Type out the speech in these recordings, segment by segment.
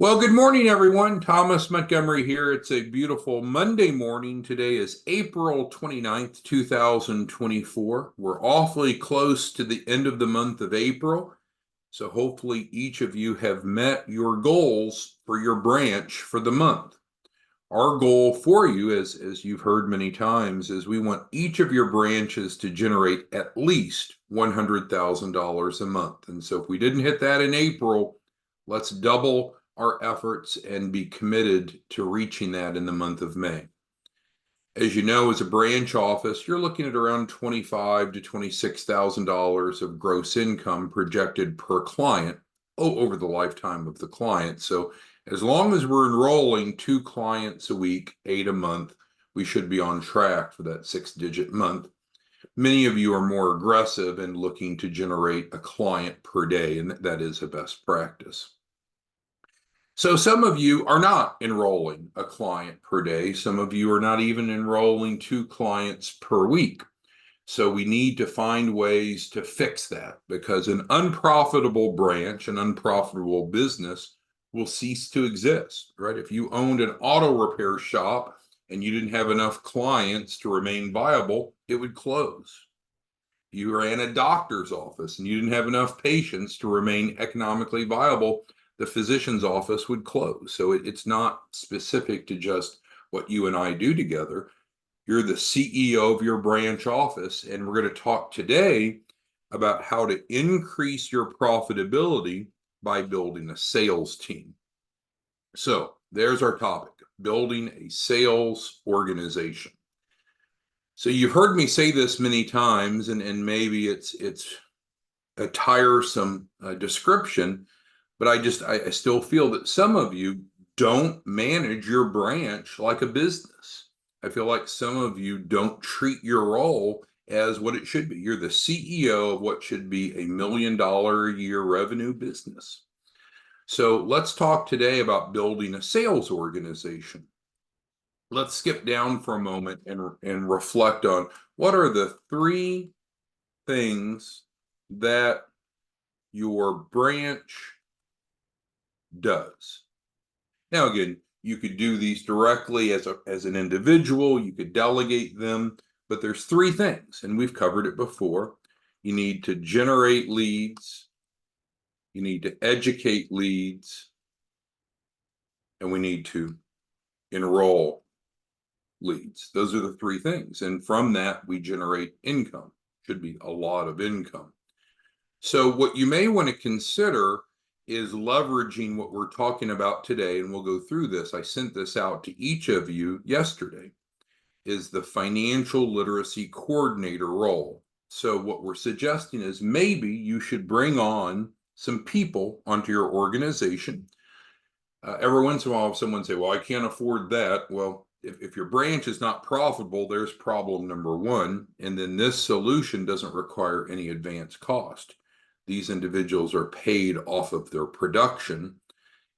Well, good morning, everyone. Thomas Montgomery here. It's a beautiful Monday morning. Today is April 29th, 2024. We're awfully close to the end of the month of April. So hopefully each of you have met your goals for your branch for the month. Our goal for you, as you've heard many times, is we want each of your branches to generate at least $100,000 a month. And so if we didn't hit that in April, let's double our efforts and be committed to reaching that in the month of May. As you know, as a branch office, you're looking at around $25,000 to $26,000 of gross income projected per client over the lifetime of the client. So as long as we're enrolling 2 clients a week, 8 a month, we should be on track for that 6-digit month. Many of you are more aggressive and looking to generate a client per day, and that is a best practice. So some of you are not enrolling a client per day. Some of you are not even enrolling 2 clients per week. So we need to find ways to fix that, because an unprofitable branch, an unprofitable business will cease to exist, right? If you owned an auto repair shop and you didn't have enough clients to remain viable, it would close. You ran a doctor's office and you didn't have enough patients to remain economically viable, the physician's office would close. So it's not specific to just what you and I do together. You're the CEO of your branch office, and we're going to talk today about how to increase your profitability by building a sales team. So there's our topic: building a sales organization. So you've heard me say this many times, and maybe it's a tiresome description, but I still feel that some of you don't manage your branch like a business. I feel like some of you don't treat your role as what it should be. You're the CEO of what should be $1 million a year revenue business. So let's talk today about building a sales organization. Let's skip down for a moment and reflect on what are the 3 things that your branch does. Now, again, you could do these directly as an individual, you could delegate them, but there's 3 things, and we've covered it before. You need to generate leads, you need to educate leads, and we need to enroll leads. Those are the 3 things. And from that, we generate income. Should be a lot of income. So what you may want to consider is leveraging what we're talking about today, and we'll go through this. I sent this out to each of you yesterday, is the financial literacy coordinator role. So what we're suggesting is maybe you should bring on some people onto your organization. Every once in a while, someone say, well, I can't afford that. Well, if your branch is not profitable, there's problem number 1. And then this solution doesn't require any advance cost. These individuals are paid off of their production,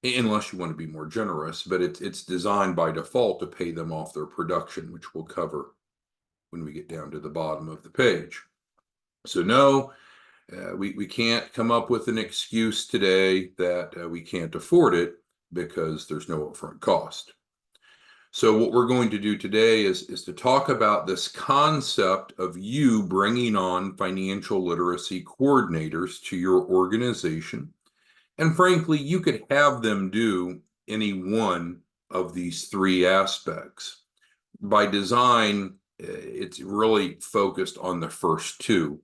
unless you want to be more generous, but it's designed by default to pay them off their production, which we'll cover when we get down to the bottom of the page. So no, we can't come up with an excuse today that we can't afford it because there's no upfront cost. So what we're going to do today is to talk about this concept of you bringing on financial literacy coordinators to your organization. And frankly, you could have them do any one of these 3 aspects. By design, it's really focused on the first 2.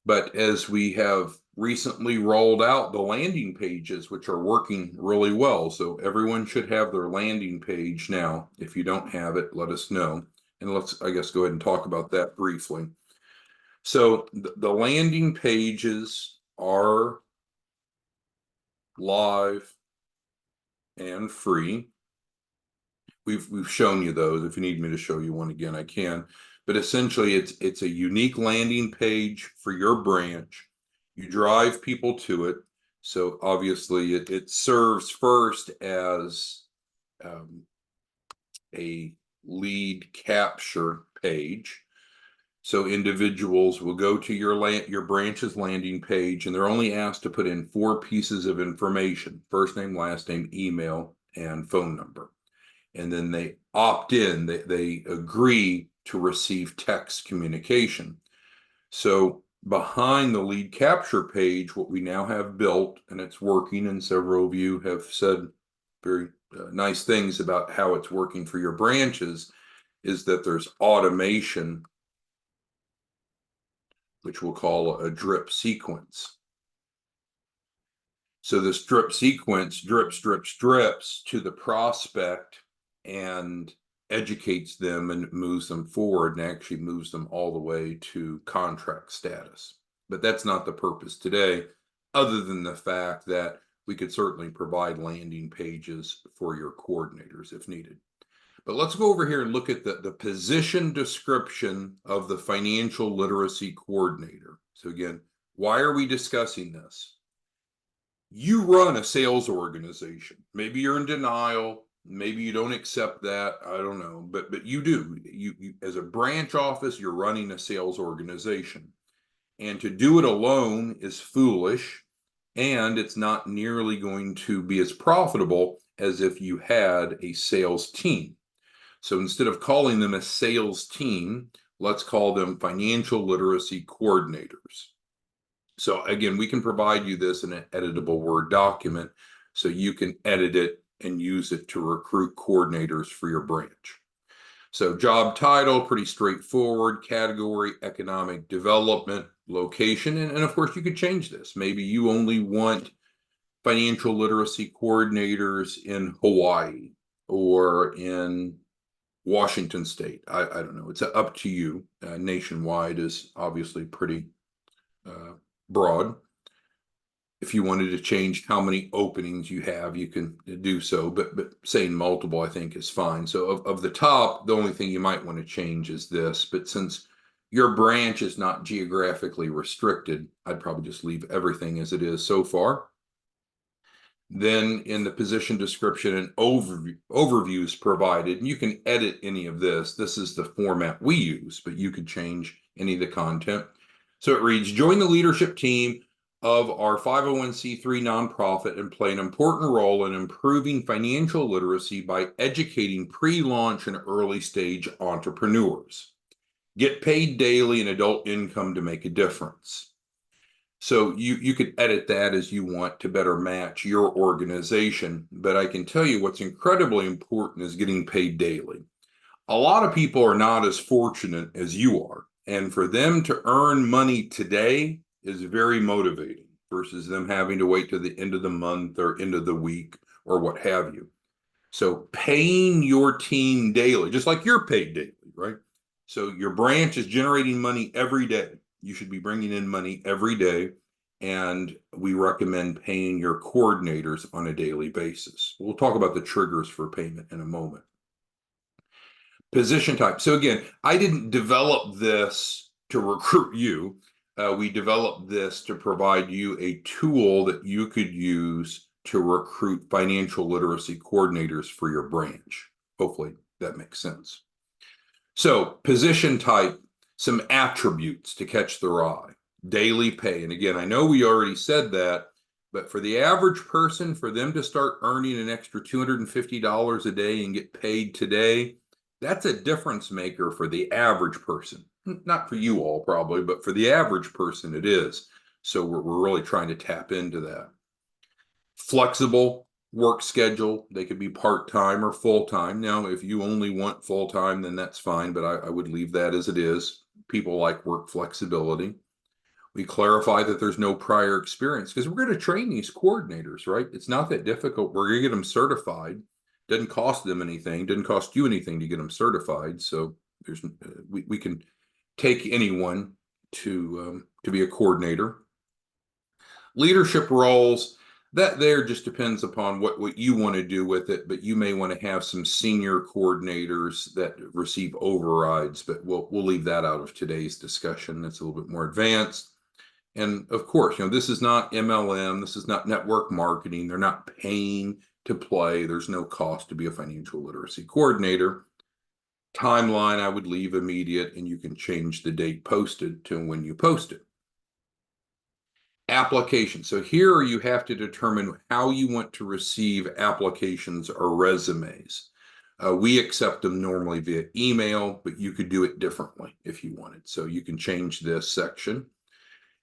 But as we have recently rolled out the landing pages, which are working really well. So everyone should have their landing page now. If you don't have it, let us know. And let's, I guess, go ahead and talk about that briefly. So the landing pages are live and free. We've shown you those. If you need me to show you one again, I can. But essentially, it's a unique landing page for your branch. You drive people to it. So obviously, it serves first as a lead capture page. So individuals will go to your branch's landing page, and they're only asked to put in 4 pieces of information: first name, last name, email, and phone number. And then they opt in, they agree to receive text communication. So behind the lead capture page, what we now have built, and it's working, and several of you have said very nice things about how it's working for your branches, is that there's automation, which we'll call a drip sequence. So this drip sequence drips to the prospect and educates them and moves them forward, and actually moves them all the way to contract status. But that's not the purpose today, other than the fact that we could certainly provide landing pages for your coordinators if needed. But let's go over here and look at the position description of the financial literacy coordinator. So again, why are we discussing this? You run a sales organization. Maybe you're in denial. Maybe you don't accept that. I don't know, but you do. You as a branch office, you're running a sales organization, and to do it alone is foolish, and it's not nearly going to be as profitable as if you had a sales team. So instead of calling them a sales team, let's call them financial literacy coordinators. So again, we can provide you this in an editable Word document so you can edit it and use it to recruit coordinators for your branch. So job title, pretty straightforward. Category, economic development. Location, and of course you could change this. Maybe you only want financial literacy coordinators in Hawaii or in Washington State. I don't know. It's up to you. Nationwide is obviously pretty broad. If you wanted to change how many openings you have, you can do so, but saying multiple, I think, is fine. So of the top, the only thing you might want to change is this. But since your branch is not geographically restricted, I'd probably just leave everything as it is so far. Then in the position description, an overview is provided, and you can edit any of this. This is the format we use, but you could change any of the content. So it reads, join the leadership team of our 501c3 nonprofit and play an important role in improving financial literacy by educating pre-launch and early stage entrepreneurs. Get paid daily and adult income to make a difference. So you could edit that as you want to better match your organization. But I can tell you what's incredibly important is getting paid daily. A lot of people are not as fortunate as you are. And for them to earn money today is very motivating versus them having to wait to the end of the month or end of the week or what have you. So paying your team daily, just like you're paid daily, right? So your branch is generating money every day. You should be bringing in money every day, and we recommend paying your coordinators on a daily basis. We'll talk about the triggers for payment in a moment. Position type. So again, I didn't develop this to recruit you. We developed this to provide you a tool that you could use to recruit financial literacy coordinators for your branch. Hopefully that makes sense. So position type, some attributes to catch their eye. Daily pay. And again, I know we already said that, but for the average person, for them to start earning an extra $250 a day and get paid today, that's a difference maker for the average person. Not for you all probably, but for the average person it is. So we're really trying to tap into that. Flexible work schedule. They could be part-time or full-time. Now, if you only want full-time, then that's fine, but I would leave that as it is. People like work flexibility. We clarify that there's no prior experience because we're going to train these coordinators, right? It's not that difficult. We're going to get them certified. Doesn't cost them anything. Doesn't cost you anything to get them certified. So there's we can take anyone to be a coordinator. Leadership roles, that there just depends upon what you want to do with it, but you may want to have some senior coordinators that receive overrides, but we'll leave that out of today's discussion. That's a little bit more advanced. And of course, this is not MLM. This is not network marketing. They're not paying to play. There's no cost to be a financial literacy coordinator. Timeline, I would leave immediate, and you can change the date posted to when you post it. Application. So here you have to determine how you want to receive applications or resumes. We accept them normally via email, but you could do it differently if you wanted. So you can change this section.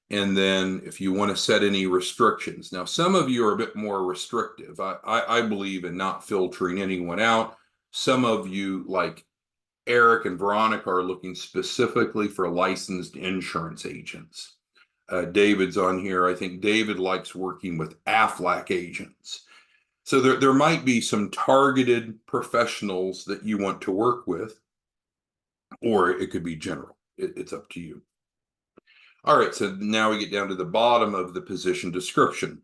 And then if you want to set any restrictions. Now, some of you are a bit more restrictive. I believe in not filtering anyone out. Some of you, like Eric and Veronica, are looking specifically for licensed insurance agents. David's on here. I think David likes working with AFLAC agents. So there might be some targeted professionals that you want to work with, or it could be general. It's up to you. All right, so now we get down to the bottom of the position description.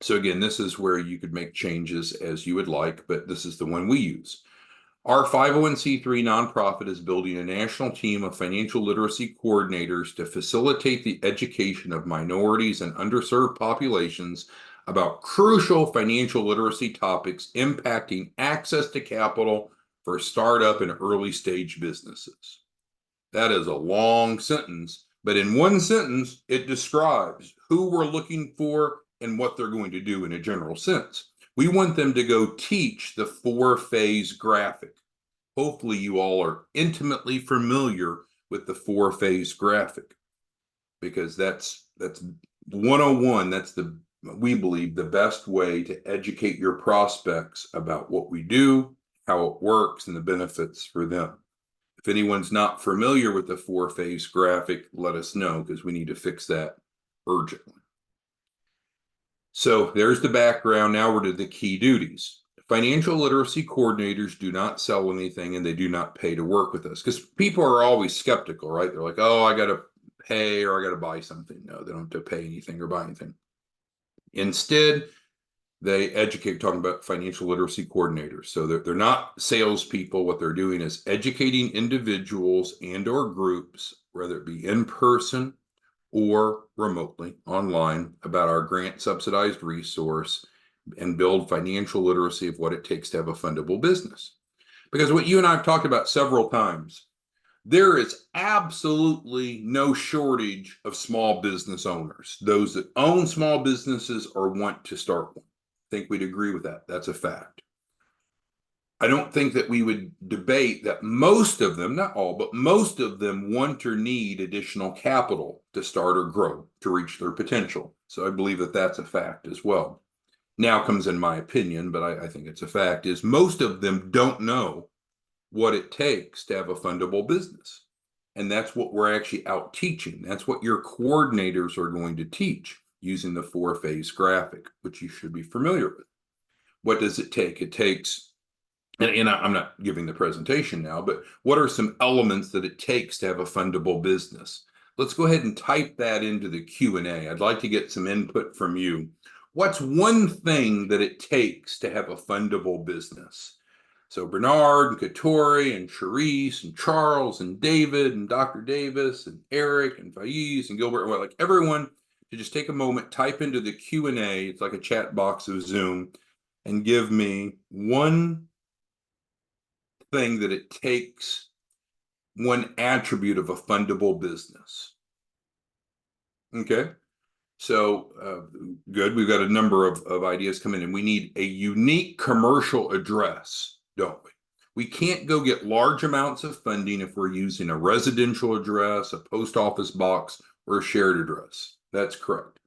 So again, this is where you could make changes as you would like, but this is the one we use. Our 501c3 nonprofit is building a national team of financial literacy coordinators to facilitate the education of minorities and underserved populations about crucial financial literacy topics impacting access to capital for startup and early stage businesses. That is a long sentence, but in one sentence, it describes who we're looking for and what they're going to do in a general sense. We want them to go teach the 4-phase graphic. Hopefully you all are intimately familiar with the 4-phase graphic, because that's 101. That's we believe the best way to educate your prospects about what we do, how it works, and the benefits for them. If anyone's not familiar with the 4-phase graphic, let us know, because we need to fix that urgently. So there's the background. Now we're to the key duties. Financial literacy coordinators do not sell anything, and they do not pay to work with us, because people are always skeptical, right? They're like, oh, I got to pay or I got to buy something. No, they don't have to pay anything or buy anything. Instead, they educate, talking about financial literacy coordinators. So they're not salespeople. What they're doing is educating individuals and or groups, whether it be in person or remotely online, about our grant subsidized resource, and build financial literacy of what it takes to have a fundable business. Because what you and I have talked about several times, there is absolutely no shortage of small business owners, those that own small businesses or want to start one. I think we'd agree with that. That's a fact. I don't think that we would debate that most of them, not all, but most of them want or need additional capital to start or grow to reach their potential. So I believe that that's a fact as well. Now comes in my opinion, but I think it's a fact, is most of them don't know what it takes to have a fundable business. And that's what we're actually out teaching. That's what your coordinators are going to teach using the 4-phase graphic, which you should be familiar with. What does it take? It takes, and I'm not giving the presentation now, but what are some elements that it takes to have a fundable business? Let's go ahead and type that into the Q&A. I'd like to get some input from you. What's one thing that it takes to have a fundable business? So Bernard and Katori and Charisse and Charles and David and Dr. Davis and Eric and Faiz and Gilbert, like everyone, to just take a moment, type into the Q&A. It's like a chat box of Zoom, and give me one thing that it takes, one attribute of a fundable business. Okay. So good. We've got a number of ideas coming in. We need a unique commercial address, don't we? We can't go get large amounts of funding if we're using a residential address, a post office box, or a shared address. That's correct.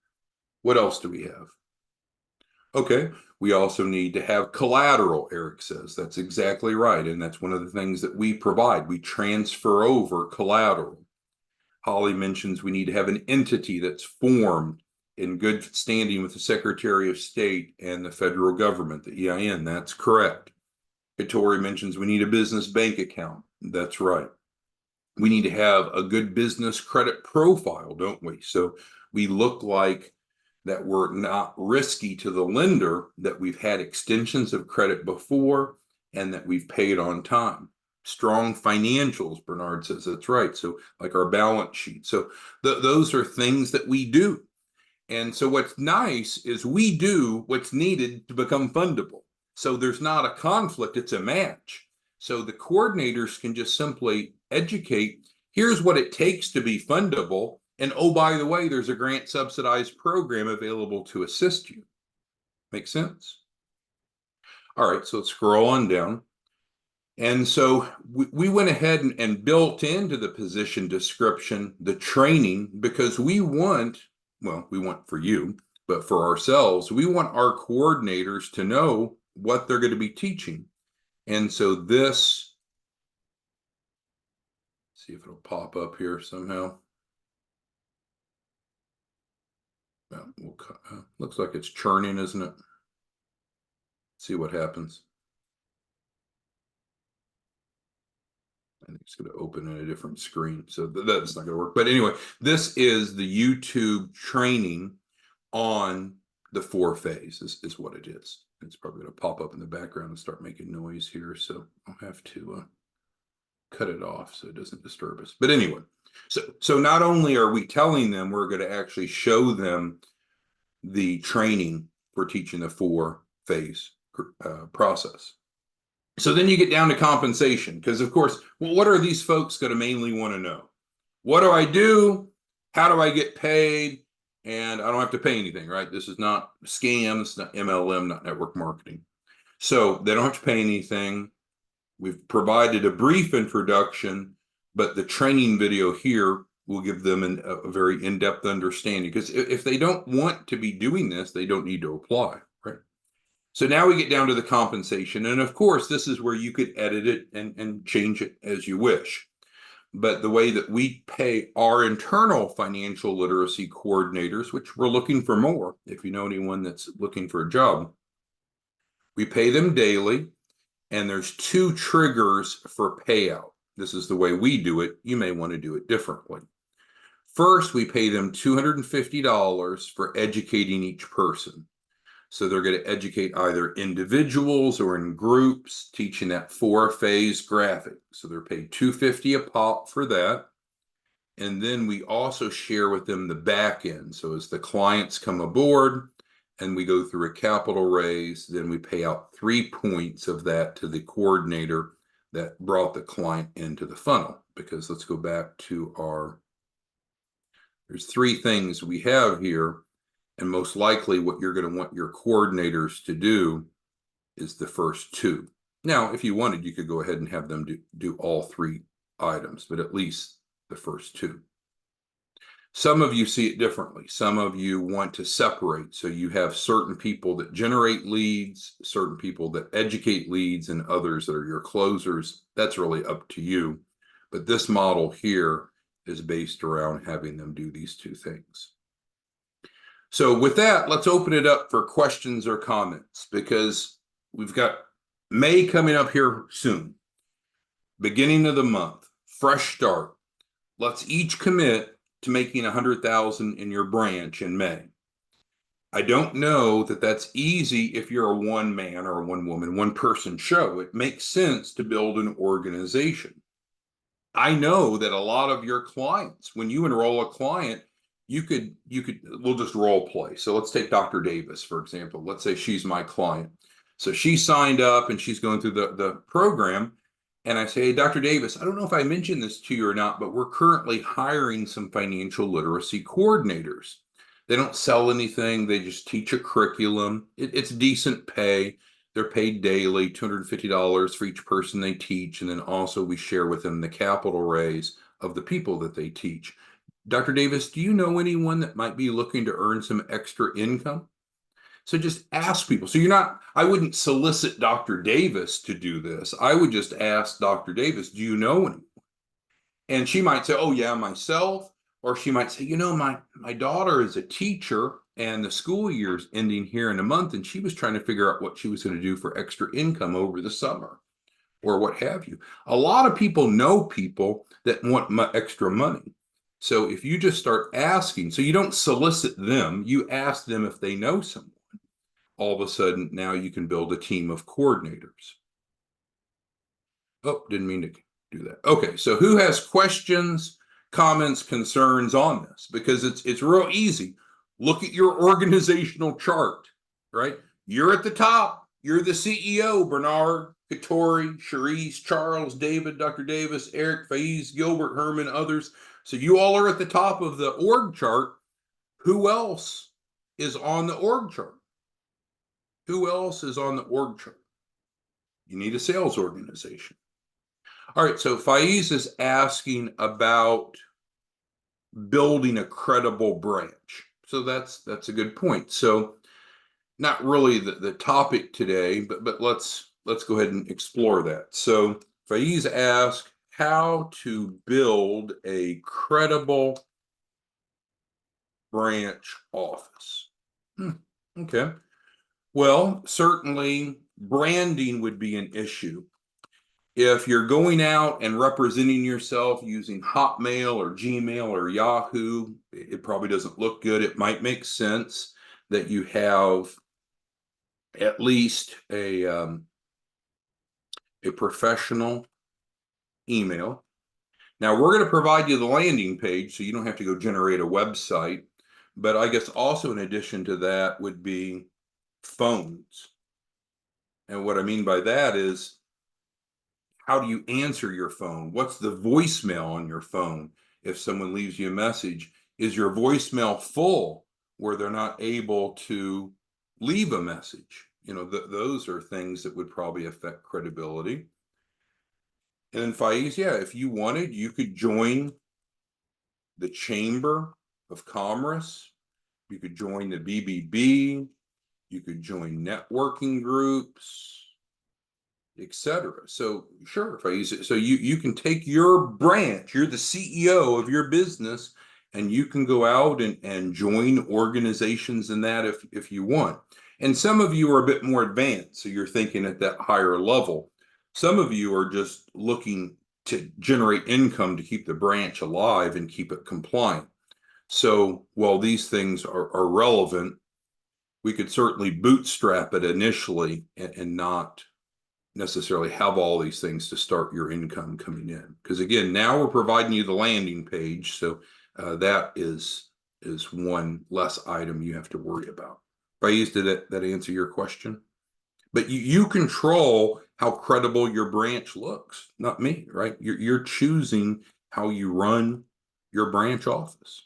What else do we have? Okay. We also need to have collateral, Eric says. That's exactly right. And that's one of the things that we provide. We transfer over collateral. Holly mentions we need to have an entity that's formed in good standing with the Secretary of State and the federal government, the EIN. That's correct. Katori mentions we need a business bank account. That's right. We need to have a good business credit profile, don't we? So we look like that we're not risky to the lender, that we've had extensions of credit before, and that we've paid on time. Strong financials, Bernard says. That's right. So like our balance sheet. So those are things that we do. And so what's nice is we do what's needed to become fundable. So there's not a conflict, it's a match. So the coordinators can just simply educate, here's what it takes to be fundable. And oh, by the way, there's a grant subsidized program available to assist you. Make sense? All right, so let's scroll on down. And so we went ahead and built into the position description the training because we want, well, we want for you, but for ourselves, we want our coordinators to know what they're going to be teaching. And so this, see if it'll pop up here somehow. Looks like it's churning, isn't it? See what happens. I think it's going to open in a different screen, so that's not going to work. But anyway, this is the YouTube training on the 4 phase is what it is. It's probably going to pop up in the background and start making noise here, so I'll have to cut it off so it doesn't disturb us. But anyway, so not only are we telling them, we're going to actually show them the training for teaching the 4 phase process. So then you get down to compensation, because of course, well, what are these folks going to mainly want to know? What do I do? How do I get paid? And I don't have to pay anything, right? This is not scam, it's not MLM, not network marketing. So they don't have to pay anything. We've provided a brief introduction, but the training video here will give them a very in-depth understanding, because if they don't want to be doing this, they don't need to apply, right? So now we get down to the compensation. And of course, this is where you could edit it and change it as you wish. But the way that we pay our internal financial literacy coordinators, which we're looking for more, if you know anyone that's looking for a job, we pay them daily. And there's 2 triggers for payout. This is the way we do it. You may want to do it differently. First, we pay them $250 for educating each person. So they're going to educate either individuals or in groups, teaching that 4 phase graphic. So they're paid $250 a pop for that. And then we also share with them the back end. So as the clients come aboard and we go through a capital raise, then we pay out 3 points of that to the coordinator that brought the client into the funnel. Because let's go back to there's 3 things we have here. And most likely what you're going to want your coordinators to do is the first 2. Now, if you wanted, you could go ahead and have them do all 3 items, but at least the first 2. Some of you see it differently. Some of you want to separate. So you have certain people that generate leads, certain people that educate leads, and others that are your closers. That's really up to you. But this model here is based around having them do these 2 things. So with that, let's open it up for questions or comments, because we've got May coming up here soon. Beginning of the month, fresh start. Let's each commit to making 100,000 in your branch in May. I don't know that that's easy if you're a one man or a one woman, one person show. It makes sense to build an organization. I know that a lot of your clients, when you enroll a client, we'll just role play. So let's take Dr. Davis, for example. Let's say she's my client. So she signed up and she's going through the program. And I say, hey, Dr. Davis, I don't know if I mentioned this to you or not, but we're currently hiring some financial literacy coordinators. They don't sell anything. They just teach a curriculum. It's decent pay. They're paid daily, $250 for each person they teach. And then also we share with them the capital raise of the people that they teach. Dr. Davis, do you know anyone that might be looking to earn some extra income? So just ask people. So I wouldn't solicit Dr. Davis to do this. I would just ask Dr. Davis, do you know anyone? And she might say, oh yeah, myself. Or she might say, my daughter is a teacher and the school year's ending here in a month. And she was trying to figure out what she was going to do for extra income over the summer or what have you. A lot of people know people that want extra money. So if you just start asking, so you don't solicit them, you ask them if they know someone. All of a sudden, now you can build a team of coordinators. Oh, didn't mean to do that. Okay, so who has questions, comments, concerns on this? Because it's real easy. Look at your organizational chart, right? You're at the top. You're the CEO, Bernard. Katori, Cherise, Charles, David, Dr. Davis, Eric, Faiz, Gilbert, Herman, others. So you all are at the top of the org chart. Who else is on the org chart? Who else is on the org chart? You need a sales organization. All right, so Faiz is asking about building a credible branch. So that's a good point. So not really the topic today, but let's go ahead and explore that. So Faiz asked how to build a credible branch office. Okay. Well, certainly branding would be an issue. If you're going out and representing yourself using Hotmail or Gmail or Yahoo, it probably doesn't look good. It might make sense that you have at least a professional email. Now, we're going to provide you the landing page so you don't have to go generate a website. But I guess also in addition to that would be phones. And what I mean by that is, how do you answer your phone? What's the voicemail on your phone? If someone leaves you a message, is your voicemail full where they're not able to leave a message? Those are things that would probably affect credibility. And then Faiz, yeah, if you wanted, you could join the Chamber of Commerce. You could join the BBB. You could join networking groups, etc. So sure, Faiz, so you can take your branch, you're the CEO of your business, and you can go out and join organizations in that if you want. And some of you are a bit more advanced, so you're thinking at that higher level. Some of you are just looking to generate income to keep the branch alive and keep it compliant. So while these things are relevant, we could certainly bootstrap it initially and not necessarily have all these things to start your income coming in. Because again, now we're providing you the landing page, so that is one less item you have to worry about. Faiz, did that answer your question? But you control how credible your branch looks, not me, right? You're choosing how you run your branch office.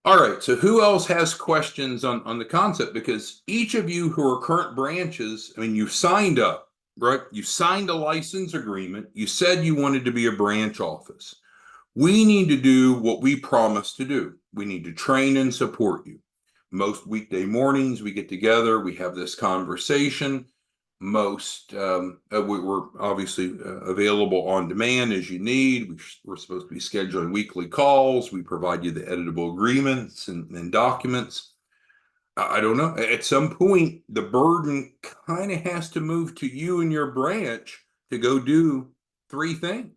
All right, so who else has questions on the concept? Because each of you who are current branches, I mean, you signed up, right? You signed a license agreement. You said you wanted to be a branch office. We need to do what we promised to do. We need to train and support you. Most weekday mornings, we get together, we have this conversation. We're obviously available on demand as you need. We're supposed to be scheduling weekly calls. We provide you the editable agreements and documents. I don't know. At some point, the burden kind of has to move to you and your branch to go do three things.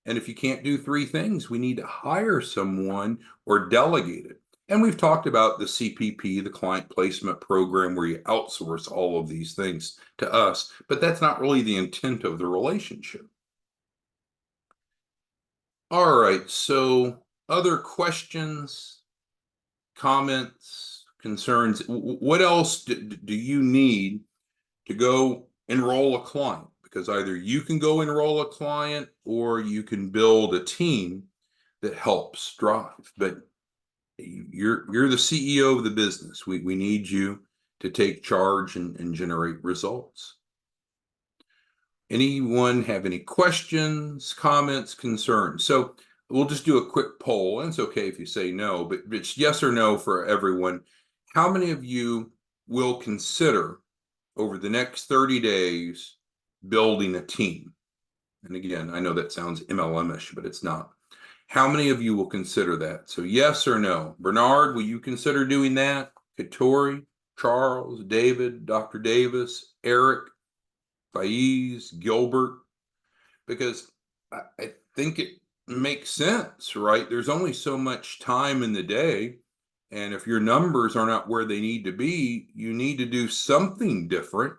And if you can't do three things, we need to hire someone or delegate it. And we've talked about the CPP, the client placement program, where you outsource all of these things to us, but that's not really the intent of the relationship. All right, so other questions, comments, concerns? What else do you need to go enroll a client? Because either you can go enroll a client or you can build a team that helps drive. But you're the CEO of the business. We need you to take charge and generate results. Anyone have any questions, comments, concerns? So we'll just do a quick poll, and it's okay if you say no, but it's yes or no for everyone. How many of you will consider over the next 30 days building a team? And again, I know that sounds MLM-ish, but it's not. How many of you will consider that? So yes or no? Bernard, will you consider doing that? Katori, Charles, David, Dr. Davis, Eric, Faiz, Gilbert? Because I think it makes sense, right? There's only so much time in the day. And if your numbers are not where they need to be, you need to do something different.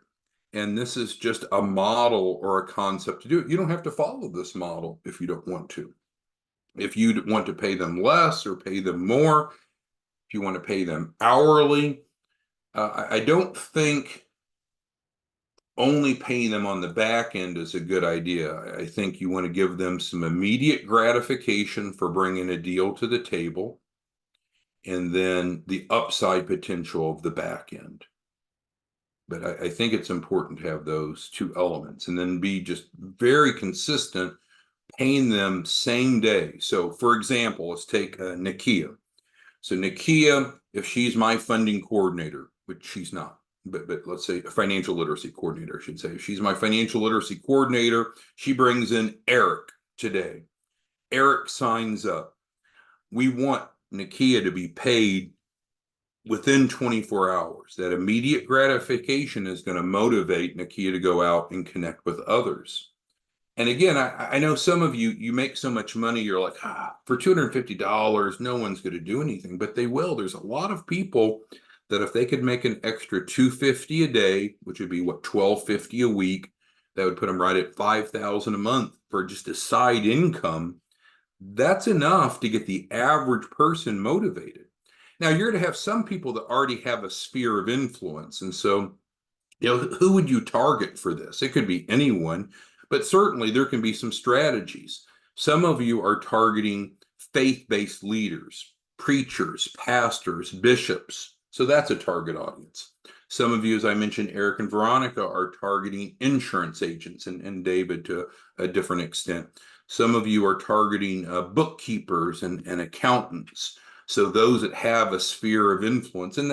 And this is just a model or a concept to do it. You don't have to follow this model if you don't want to. If you want to pay them less or pay them more, if you want to pay them hourly, I don't think only paying them on the back end is a good idea. I think you want to give them some immediate gratification for bringing a deal to the table, and then the upside potential of the back end. But I think it's important to have those two elements and then be just very consistent, paying them same day. So, for example, let's take Nakia. So, Nakia, if she's my funding coordinator, which she's not, but let's say a financial literacy coordinator, I should say. If she's my financial literacy coordinator, she brings in Eric today. Eric signs up. We want Nakia to be paid within 24 hours. That immediate gratification is going to motivate Nakia to go out and connect with others. And again, I know some of you make so much money, you're like, for $250, no one's going to do anything, but they will. There's a lot of people that if they could make an extra $250 a day, which would be what, $1250 a week, that would put them right at $5,000 a month for just a side income. That's enough to get the average person motivated. Now, you're going to have some people that already have a sphere of influence. And so, who would you target for this? It could be anyone, but certainly there can be some strategies. Some of you are targeting faith-based leaders, preachers, pastors, bishops. So that's a target audience. Some of you, as I mentioned, Eric and Veronica, are targeting insurance agents, and David to a different extent. Some of you are targeting bookkeepers and accountants. So those that have a sphere of influence, and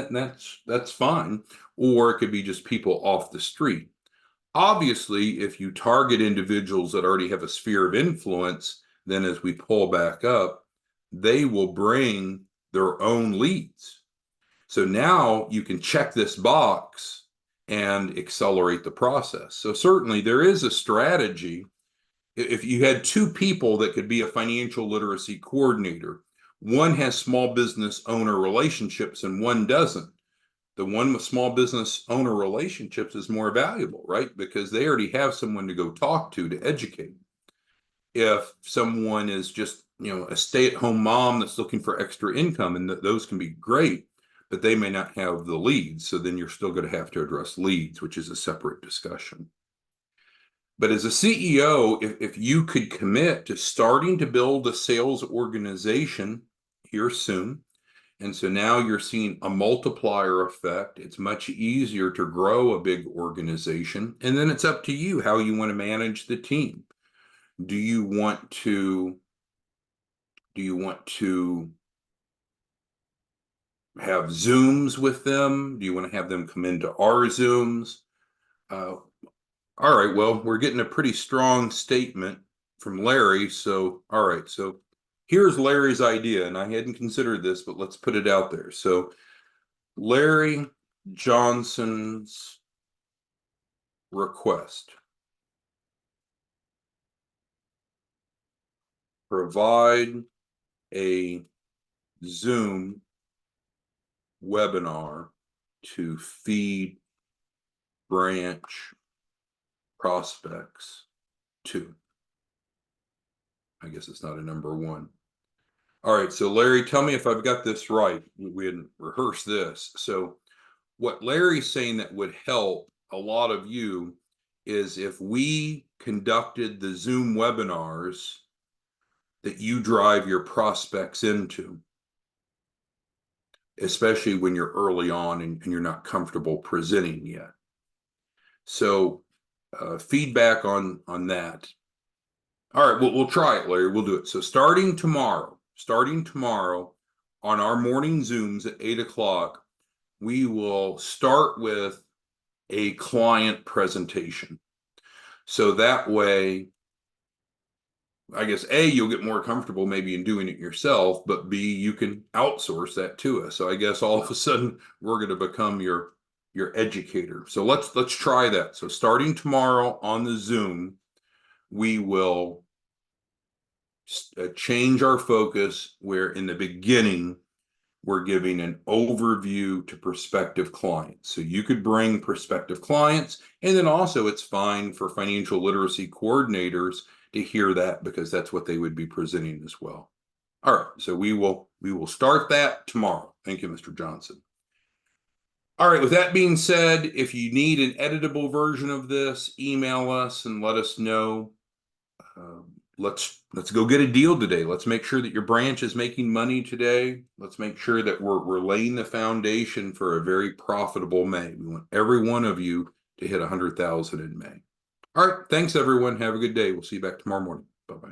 that's fine. Or it could be just people off the street. Obviously, if you target individuals that already have a sphere of influence, then as we pull back up, they will bring their own leads. So now you can check this box and accelerate the process. So certainly there is a strategy. If you had two people that could be a financial literacy coordinator, one has small business owner relationships and one doesn't. The one with small business owner relationships is more valuable, right? Because they already have someone to go talk to educate. If someone is just, a stay-at-home mom that's looking for extra income, and those can be great, but they may not have the leads. So then you're still going to have to address leads, which is a separate discussion. But as a CEO, if you could commit to starting to build a sales organization here soon, and so now you're seeing a multiplier effect. It's much easier to grow a big organization. And then it's up to you how you want to manage the team. Do you want to have Zooms with them? Do you want to have them come into our Zooms? All right, well, we're getting a pretty strong statement from Larry. So, all right, so here's Larry's idea, and I hadn't considered this, but let's put it out there. So Larry Johnson's request: provide a Zoom webinar to feed branch prospects to. I guess it's not a number one. All right, so Larry, tell me if I've got this right. We hadn't rehearsed this. So what Larry's saying that would help a lot of you is if we conducted the Zoom webinars that you drive your prospects into, especially when you're early on and you're not comfortable presenting yet. So feedback on that. All right, we'll try it, Larry. We'll do it. So starting tomorrow on our morning Zooms at 8 o'clock, we will start with a client presentation. So that way, I guess, A, you'll get more comfortable maybe in doing it yourself, but B, you can outsource that to us. So I guess all of a sudden we're going to become your educator. So let's try that. So starting tomorrow on the Zoom, we will change our focus where in the beginning, we're giving an overview to prospective clients. So you could bring prospective clients, and then also it's fine for financial literacy coordinators to hear that because that's what they would be presenting as well. All right, so we will start that tomorrow. Thank you, Mr. Johnson. All right, with that being said, if you need an editable version of this, email us and let us know. Let's go get a deal today. Let's make sure that your branch is making money today. Let's make sure that we're laying the foundation for a very profitable May. We want every one of you to hit 100,000 in May. All right, thanks everyone. Have a good day. We'll see you back tomorrow morning. Bye-bye.